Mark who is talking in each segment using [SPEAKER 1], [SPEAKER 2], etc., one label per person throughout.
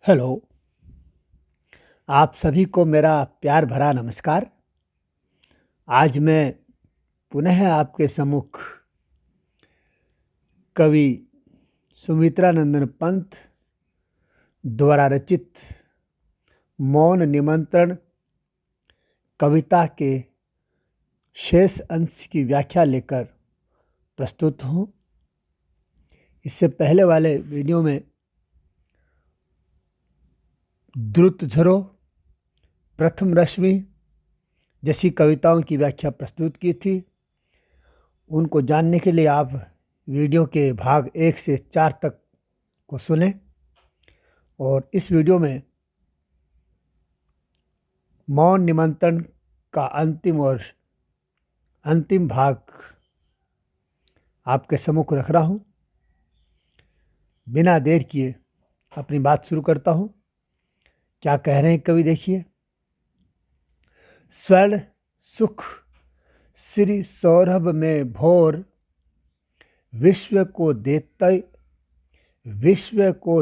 [SPEAKER 1] Hello, आप सभी को मेरा प्यार भरा नमस्कार। आज मैं पुनः आपके सम्मुख कवि सुमित्रा नंदन पंत द्वारा रचित मौन निमंत्रण कविता के शेष अंश की व्याख्या लेकर प्रस्तुत हूँ। इससे पहले वाले वीडियो में द्रुत झरो, प्रथम रश्मि जैसी कविताओं की व्याख्या प्रस्तुत की थी। उनको जानने के लिए आप वीडियो के भाग 1 से 4 तक को सुनें और इस वीडियो में मौन निमंत्रण का अंतिम भाग आपके सम्मुख रख रहा हूँ। बिना देर किए अपनी बात शुरू करता हूँ। क्या कह रहे हैं कवि, देखिए। स्वर्ण सुख श्री सौरभ में भोर, विश्व को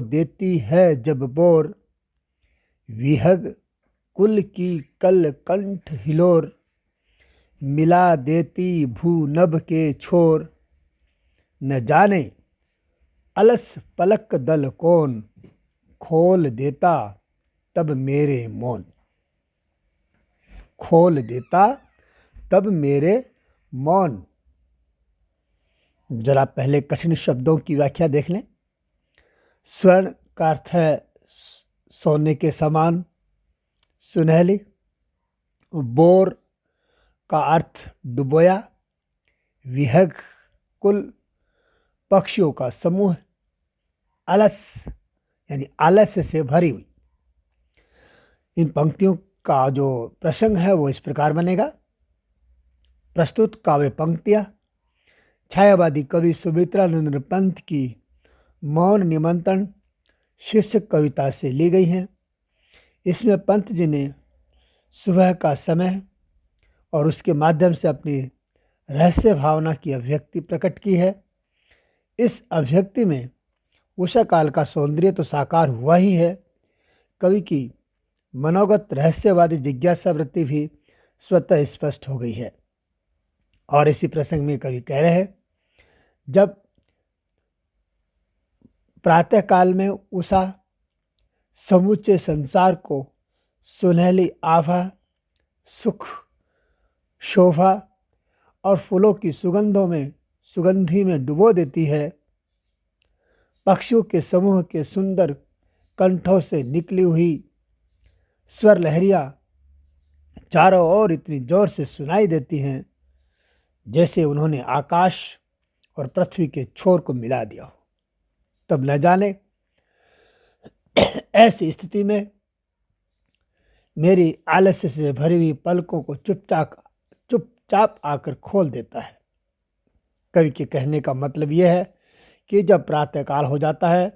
[SPEAKER 1] देती है जब बोर, विहग कुल की कल कंठ हिलोर, मिला देती भूनभ के छोर, न जाने अलस पलक दल कौन, खोल देता तब मेरे मौन। खोल देता तब मेरे मौन। जरा पहले कठिन शब्दों की व्याख्या देख लें। स्वर्ण का अर्थ है सोने के समान, सुनहली। बोर का अर्थ डुबोया। विहग कुल पक्षियों का समूह। अलस यानी आलस्य से भरी हुई। इन पंक्तियों का जो प्रसंग है वो इस प्रकार बनेगा। प्रस्तुत काव्य पंक्तियाँ छायावादी कवि सुमित्रा नंदन पंत की मौन निमंत्रण शीर्षक कविता से ली गई हैं। इसमें पंत जी ने सुबह का समय और उसके माध्यम से अपनी रहस्य भावना की अभिव्यक्ति प्रकट की है। इस अभिव्यक्ति में उषा काल का सौंदर्य तो साकार हुआ ही है, कवि की मनोगत रहस्यवादी जिज्ञासा वृत्ति भी स्वतः स्पष्ट हो गई है। और इसी प्रसंग में कवि कह रहे हैं, जब प्रातःकाल में उषा समूचे संसार को सुनहली आभा, सुख, शोभा और फूलों की सुगंधी में डुबो देती है, पक्षियों के समूह के सुंदर कंठों से निकली हुई स्वर लहरियाँ चारों ओर इतनी जोर से सुनाई देती हैं जैसे उन्होंने आकाश और पृथ्वी के छोर को मिला दिया हो। तब न जाने ऐसी स्थिति में मेरी आलस्य से भरी हुई पलकों को चुपचाप आकर खोल देता है। कवि के कहने का मतलब यह है कि जब प्रातःकाल हो जाता है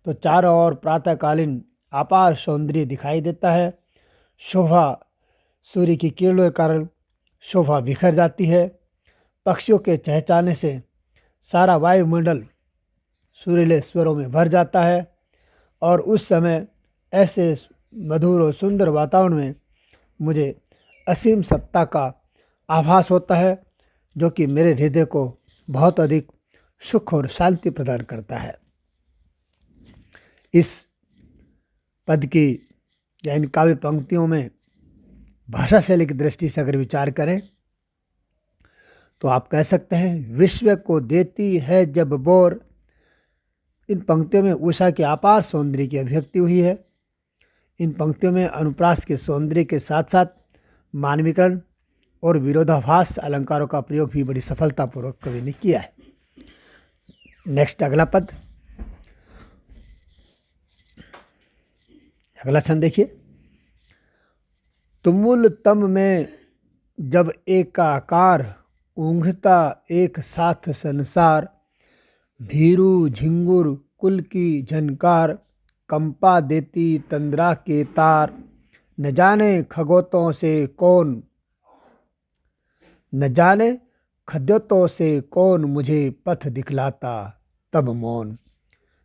[SPEAKER 1] तो चारों ओर प्रातःकालीन अपार सौंदर्य दिखाई देता है। शोभा, सूर्य की किरणों के कारण शोभा बिखर जाती है। पक्षियों के चहचहाने से सारा वायुमंडल सुरीले स्वरों में भर जाता है और उस समय ऐसे मधुर और सुंदर वातावरण में मुझे असीम सत्ता का आभास होता है, जो कि मेरे हृदय को बहुत अधिक सुख और शांति प्रदान करता है। इस पद की या इन काव्य पंक्तियों में भाषा शैली की दृष्टि से अगर विचार करें तो आप कह सकते हैं, विश्व को देती है जब बोर। इन पंक्तियों में उषा के अपार सौंदर्य की अभिव्यक्ति हुई है। इन पंक्तियों में अनुप्रास के सौंदर्य के साथ साथ मानवीकरण और विरोधाभास अलंकारों का प्रयोग भी बड़ी सफलतापूर्वक कवि ने किया है। नेक्स्ट, अगला पद, अगला छंद देखिए। तुमुल तम में जब एकाकार, ऊँघता एक साथ संसार, भीरू झिंगुर कुल की झनकार, कंपा देती तंद्रा के तार, न जाने खगोतों से कौन मुझे पथ दिखलाता तब मौन।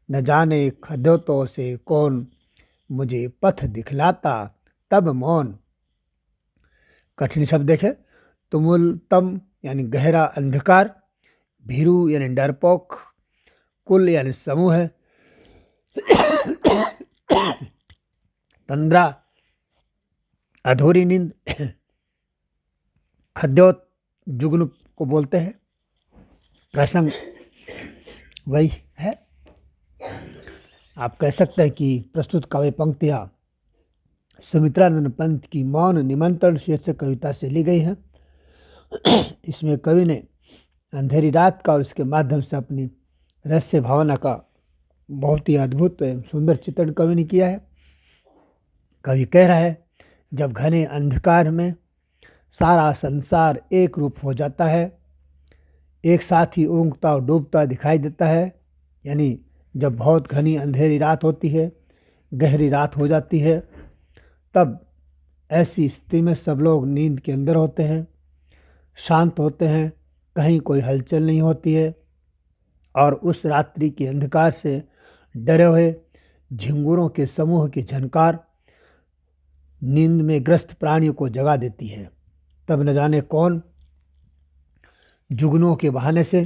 [SPEAKER 1] न जाने खद्योतों से कौन मुझे पथ दिखलाता तब मौन। कठिन शब्द देखे, तुमुलतम यानी गहरा अंधकार, भीरू यानी डरपोक, कुल यानी समूह है, तंद्रा अधूरी नींद, खद्योत जुगनू को बोलते हैं। प्रसंग वही है। आप कह सकते हैं कि प्रस्तुत काव्य पंक्तियाँ सुमित्रानंद पंत की मौन निमंत्रण शीर्षक कविता से ली गई हैं। इसमें कवि ने अंधेरी रात का और उसके माध्यम से अपनी रहस्य भावना का बहुत ही अद्भुत एवं सुंदर चित्रण कवि ने किया है। कवि कह रहा है, जब घने अंधकार में सारा संसार एक रूप हो जाता है, एक साथ ही ऊँगता और डूबता दिखाई देता है, यानी जब बहुत घनी अंधेरी रात होती है, गहरी रात हो जाती है, तब ऐसी स्थिति में सब लोग नींद के अंदर होते हैं, शांत होते हैं, कहीं कोई हलचल नहीं होती है, और उस रात्रि के अंधकार से डरे हुए झिंगुरों के समूह की झनकार नींद में ग्रस्त प्राणियों को जगा देती है। तब न जाने कौन जुगनों के बहाने से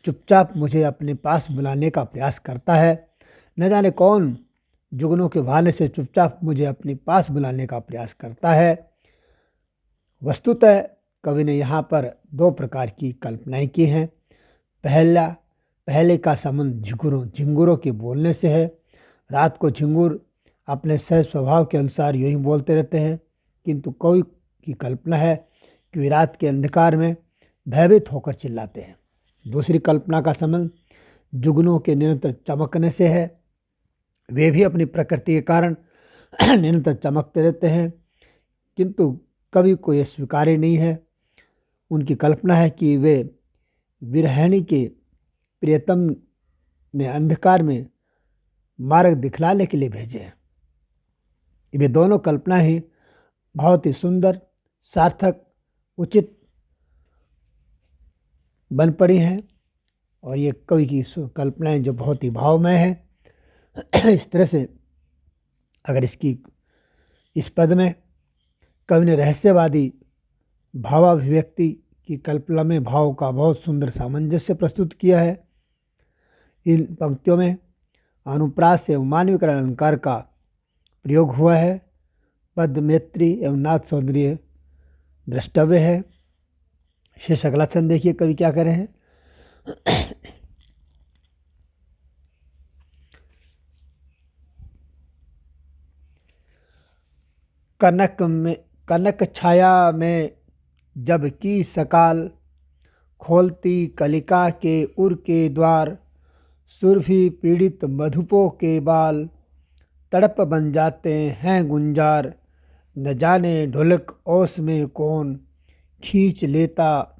[SPEAKER 1] चुपचाप मुझे अपने पास बुलाने का प्रयास करता है। न जाने कौन जुगनों के बहाने से चुपचाप मुझे अपने पास बुलाने का प्रयास करता है। वस्तुतः कवि ने यहाँ पर दो प्रकार की कल्पनाएं की हैं। पहले का संबंध झिंगुरों के बोलने से है। रात को झिंगुर अपने सहज स्वभाव के अनुसार यूँ ही बोलते रहते हैं, किंतु कवि की कल्पना है कि वे रात के अंधकार में भयभीत होकर चिल्लाते हैं। दूसरी कल्पना का संबंध जुगनों के निरंतर चमकने से है। वे भी अपनी प्रकृति के कारण निरंतर चमकते रहते हैं, किंतु कवि को यह स्वीकार्य नहीं है। उनकी कल्पना है कि वे विरहिणी के प्रियतम ने अंधकार में मार्ग दिखलाने के लिए भेजे हैं। वे दोनों कल्पना ही बहुत ही सुंदर, सार्थक, उचित बन पड़ी हैं, और ये कवि की कल्पनाएं जो बहुत ही भावमय हैं। इस तरह से अगर इस पद में कवि ने रहस्यवादी भावाभिव्यक्ति की कल्पना में भाव का बहुत सुंदर सामंजस्य प्रस्तुत किया है। इन पंक्तियों में अनुप्रास एवं मानवीकरण अलंकार का प्रयोग हुआ है। पद मैत्री एवं नाथ सौंदर्य द्रष्टव्य है। शेष अगला छंद देखिए कवि क्या कर रहे हैं। कनक छाया में जब की सकाल, खोलती कलिका के उर के द्वार, सुरभि पीड़ित मधुपों के बाल, तड़प बन जाते हैं गुंजार, न जाने ढोलक ओस में कौन, खींच लेता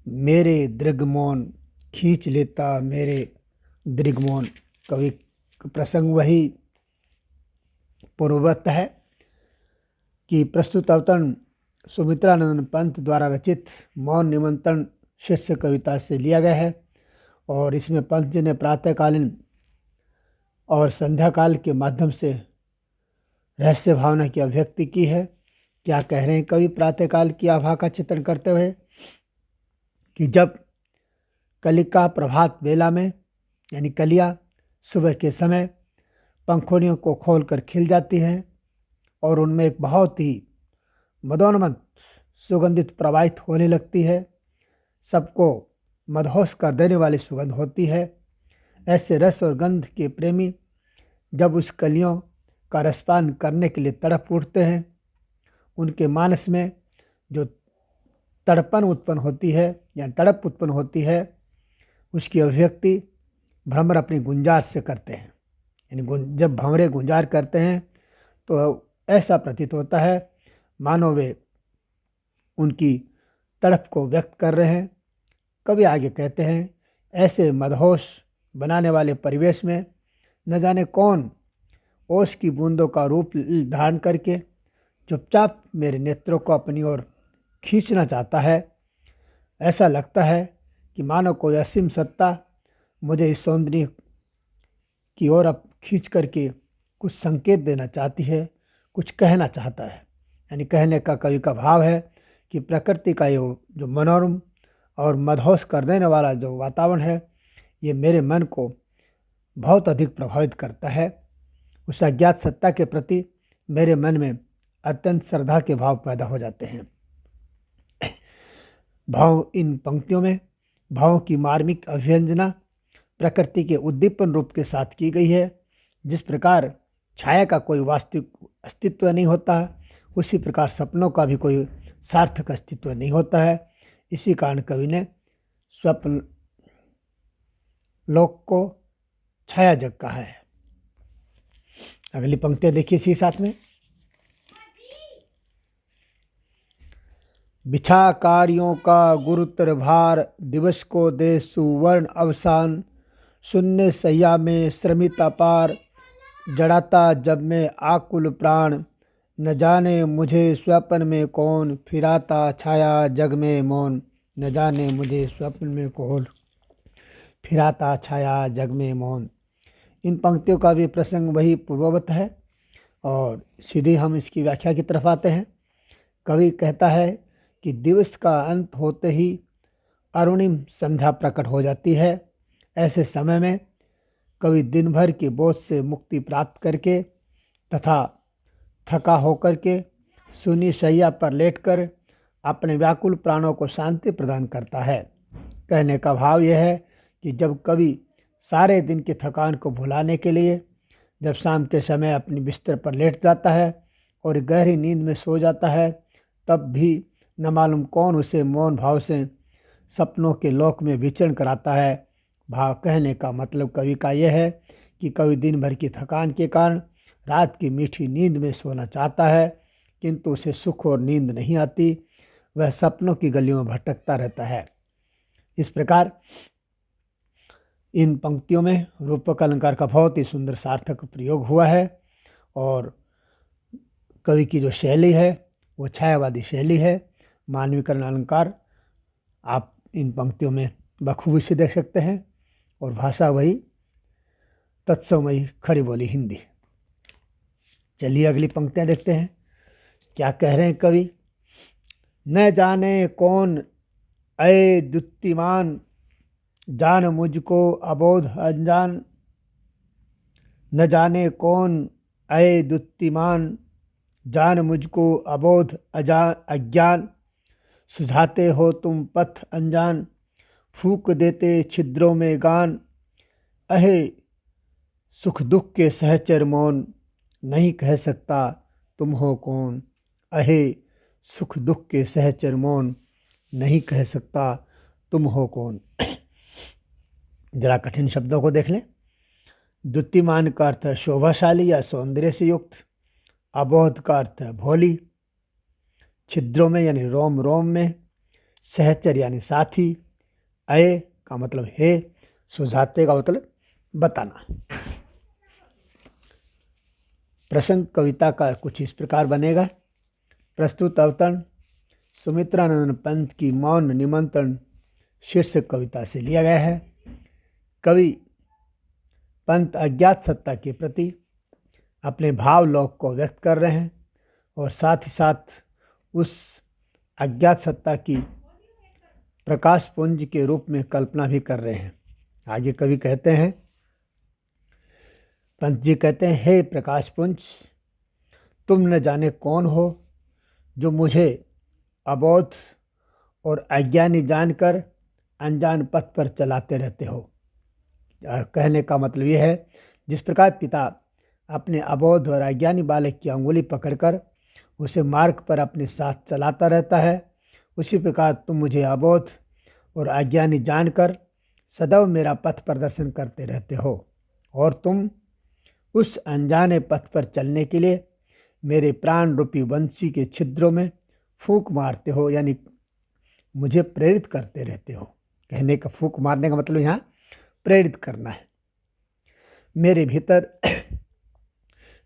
[SPEAKER 1] मेरे दृगमोन, खींच लेता मेरे दृगमोन। कवि प्रसंग वही पूर्ववत है कि प्रस्तुत अवतरण सुमित्रानंद पंत द्वारा रचित मौन निमंत्रण शीर्षक कविता से लिया गया है, और इसमें पंत जी ने प्रातःकालीन और संध्या काल के माध्यम से रहस्य भावना की अभिव्यक्ति की है। क्या कह रहे हैं कवि प्रातःकाल की आभा का चित्रण करते हुए कि जब कलिका प्रभात बेला में यानी कलिया सुबह के समय पंखुड़ियों को खोलकर खिल जाती हैं और उनमें एक बहुत ही मदोन्मद सुगंधित प्रवाहित होने लगती है, सबको मदहोश कर देने वाली सुगंध होती है। ऐसे रस और गंध के प्रेमी जब उस कलियों का रसपान करने के लिए तड़प उठते हैं, उनके मानस में जो तड़पन उत्पन्न होती है या तड़प उत्पन्न होती है, उसकी अभिव्यक्ति भ्रमर अपनी गुंजार से करते हैं। यानी जब भंवरे गुंजार करते हैं तो ऐसा प्रतीत होता है मानो वे उनकी तड़प को व्यक्त कर रहे हैं। कवि आगे कहते हैं, ऐसे मदहोश बनाने वाले परिवेश में न जाने कौन ओस की बूंदों का रूप धारण करके चुपचाप मेरे नेत्रों को अपनी ओर खींचना चाहता है। ऐसा लगता है कि मानो कोई असीम सत्ता मुझे इस सौंदर्य की ओर अब खींच करके कुछ संकेत देना चाहती है, कुछ कहना चाहता है। यानी कहने का कवि का भाव है कि प्रकृति का ये जो मनोरम और मदहोश कर देने वाला जो वातावरण है, ये मेरे मन को बहुत अधिक प्रभावित करता है। उस अज्ञात सत्ता के प्रति मेरे मन में अत्यंत श्रद्धा के भाव पैदा हो जाते हैं। भाव इन पंक्तियों में भावों की मार्मिक अभिव्यंजना प्रकृति के उद्दीपन रूप के साथ की गई है। जिस प्रकार छाया का कोई वास्तविक अस्तित्व नहीं होता है, उसी प्रकार सपनों का भी कोई सार्थक अस्तित्व नहीं होता है। इसी कारण कवि ने स्वप्न लोक को छाया जग कहा है। अगली पंक्तियां देखिए इसी साथ में। बिछा कार्यों का गुरुतर भार, दिवस को दे सुवर्ण अवसान, शून्य सैया में श्रमित अपार, जड़ाता जब में आकुल प्राण, न जाने मुझे स्वप्न में कौन, फिराता छाया जग में मौन। न जाने मुझे स्वप्न में कौन, फिराता छाया जग में मौन। इन पंक्तियों का भी प्रसंग वही पूर्ववत है और सीधे हम इसकी व्याख्या की तरफ आते हैं। कवि कहता है कि दिवस का अंत होते ही अरुणिम संध्या प्रकट हो जाती है। ऐसे समय में कवि दिन भर के बोझ से मुक्ति प्राप्त करके तथा थका होकर के सुनी शैया पर लेटकर अपने व्याकुल प्राणों को शांति प्रदान करता है। कहने का भाव यह है कि जब कवि सारे दिन की थकान को भुलाने के लिए जब शाम के समय अपने बिस्तर पर लेट जाता है और गहरी नींद में सो जाता है, तब भी न मालूम कौन उसे मौन भाव से सपनों के लोक में विचरण कराता है। भाव कहने का मतलब कवि का यह है कि कवि दिन भर की थकान के कारण रात की मीठी नींद में सोना चाहता है, किंतु उसे सुख और नींद नहीं आती। वह सपनों की गलियों में भटकता रहता है। इस प्रकार इन पंक्तियों में रूपक अलंकार का बहुत ही सुंदर सार्थक प्रयोग हुआ है और कवि की जो शैली है वो छायावादी शैली है। मानवीकरण अलंकार आप इन पंक्तियों में बखूबी से देख सकते हैं और भाषा वही तत्समयी खड़ी बोली हिंदी। चलिए अगली पंक्तियाँ देखते हैं क्या कह रहे हैं कवि। न जाने कौन अय द्युतिमान, जान मुझको अबोध अनजान। न जाने कौन अय द्युतिमान, जान मुझको अबोध अज्ञान। सुझाते हो तुम पथ अनजान, फूक देते छिद्रों में गान। अहे सुख दुख के सहचर मौन, नहीं कह सकता तुम हो कौन। अहे सुख दुख के सहचर मौन, नहीं कह सकता तुम हो कौन। जरा कठिन शब्दों को देख लें। द्युतिमान का अर्थ है शोभाशाली या सौंदर्य से युक्त। अबोध का अर्थ है भोली। छिद्रों में यानी रोम रोम में। सहचर यानी साथी। अय का मतलब है। सुझाते का मतलब बताना। प्रसंग कविता का कुछ इस प्रकार बनेगा। प्रस्तुत अवतरण सुमित्रानंद पंत की मौन निमंत्रण शीर्षक कविता से लिया गया है। कवि पंत अज्ञात सत्ता के प्रति अपने भाव लोक को व्यक्त कर रहे हैं और साथ ही साथ उस अज्ञात सत्ता की प्रकाश पुंज के रूप में कल्पना भी कर रहे हैं। आगे कवि कहते हैं, पंत जी कहते हैं, हे प्रकाश पुंज, तुम न जाने कौन हो जो मुझे अबोध और अज्ञानी जानकर अनजान पथ पर चलाते रहते हो। कहने का मतलब यह है, जिस प्रकार पिता अपने अबोध और अज्ञानी बालक की अंगुली पकड़कर उसे मार्ग पर अपने साथ चलाता रहता है, उसी प्रकार तुम मुझे अबोध और अज्ञानी जानकर सदैव मेरा पथ प्रदर्शन करते रहते हो और तुम उस अनजाने पथ पर चलने के लिए मेरे प्राण रूपी बंसी के छिद्रों में फूंक मारते हो, यानी मुझे प्रेरित करते रहते हो। कहने का फूंक मारने का मतलब यहाँ प्रेरित करना है। मेरे भीतर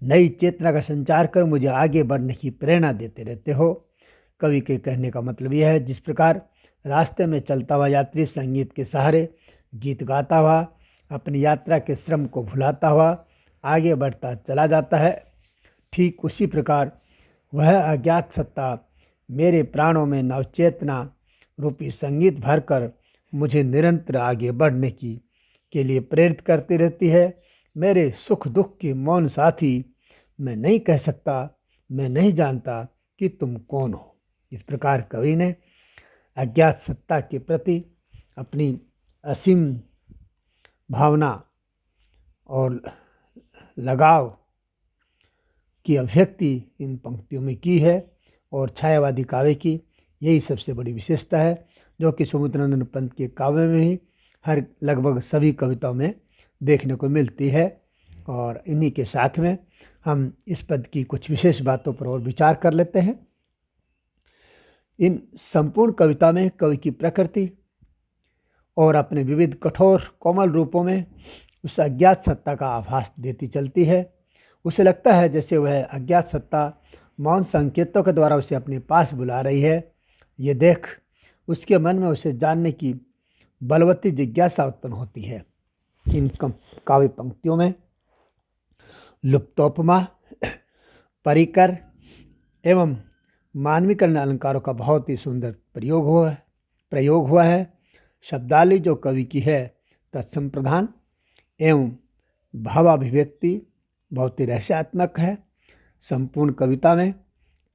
[SPEAKER 1] नई चेतना का संचार कर मुझे आगे बढ़ने की प्रेरणा देते रहते हो। कवि के कहने का मतलब यह है, जिस प्रकार रास्ते में चलता हुआ यात्री संगीत के सहारे गीत गाता हुआ अपनी यात्रा के श्रम को भुलाता हुआ आगे बढ़ता चला जाता है। ठीक उसी प्रकार वह अज्ञात सत्ता मेरे प्राणों में नवचेतना रूपी संगीत भरकर मुझे निरंतर आगे बढ़ने के लिए प्रेरित करती रहती है। मेरे सुख दुख के मौन साथी, मैं नहीं कह सकता, मैं नहीं जानता कि तुम कौन हो। इस प्रकार कवि ने अज्ञात सत्ता के प्रति अपनी असीम भावना और लगाव की अभिव्यक्ति इन पंक्तियों में की है। और छायावादी काव्य की यही सबसे बड़ी विशेषता है, जो कि सुमित्रानंद पंत के काव्य में ही हर लगभग सभी कविताओं में देखने को मिलती है। और इन्हीं के साथ में हम इस पद की कुछ विशेष बातों पर और विचार कर लेते हैं। इन संपूर्ण कविता में कवि की प्रकृति और अपने विविध कठोर कोमल रूपों में उस अज्ञात सत्ता का आभास देती चलती है। उसे लगता है जैसे वह अज्ञात सत्ता मौन संकेतों के द्वारा उसे अपने पास बुला रही है। ये देख उसके मन में उसे जानने की बलवती जिज्ञासा उत्पन्न होती है। इन काव्य पंक्तियों में लुप्तोपमा, परिकर एवं मानवीकरण अलंकारों का बहुत ही सुंदर प्रयोग हुआ है। शब्दावली जो कवि की है तत्सम प्रधान एवं भावाभिव्यक्ति बहुत ही रहस्यात्मक है। संपूर्ण कविता में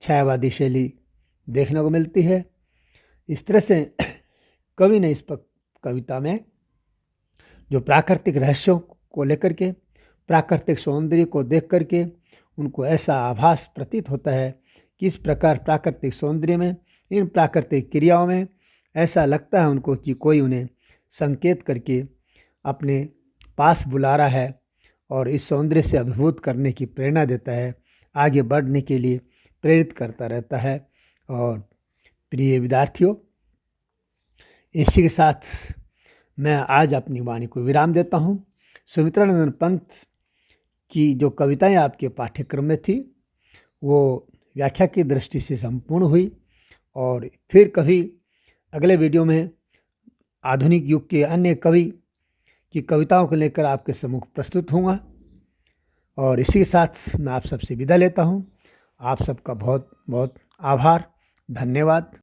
[SPEAKER 1] छायावादी शैली देखने को मिलती है। इस तरह से कवि ने इस कविता में जो प्राकृतिक रहस्यों को लेकर के, प्राकृतिक सौंदर्य को देख करके उनको ऐसा आभास प्रतीत होता है कि इस प्रकार प्राकृतिक सौंदर्य में, इन प्राकृतिक क्रियाओं में ऐसा लगता है उनको कि कोई उन्हें संकेत करके अपने पास बुला रहा है और इस सौंदर्य से अभिभूत करने की प्रेरणा देता है, आगे बढ़ने के लिए प्रेरित करता रहता है। और प्रिय विद्यार्थियों, इसी के साथ मैं आज अपनी वाणी को विराम देता हूँ। सुमित्रानंद पंत की जो कविताएं आपके पाठ्यक्रम में थी वो व्याख्या की दृष्टि से संपूर्ण हुई। और फिर कभी अगले वीडियो में आधुनिक युग के अन्य कवि की कविताओं को लेकर आपके सम्मुख प्रस्तुत होऊंगा। और इसी के साथ मैं आप सबसे विदा लेता हूं। आप सबका बहुत बहुत आभार, धन्यवाद।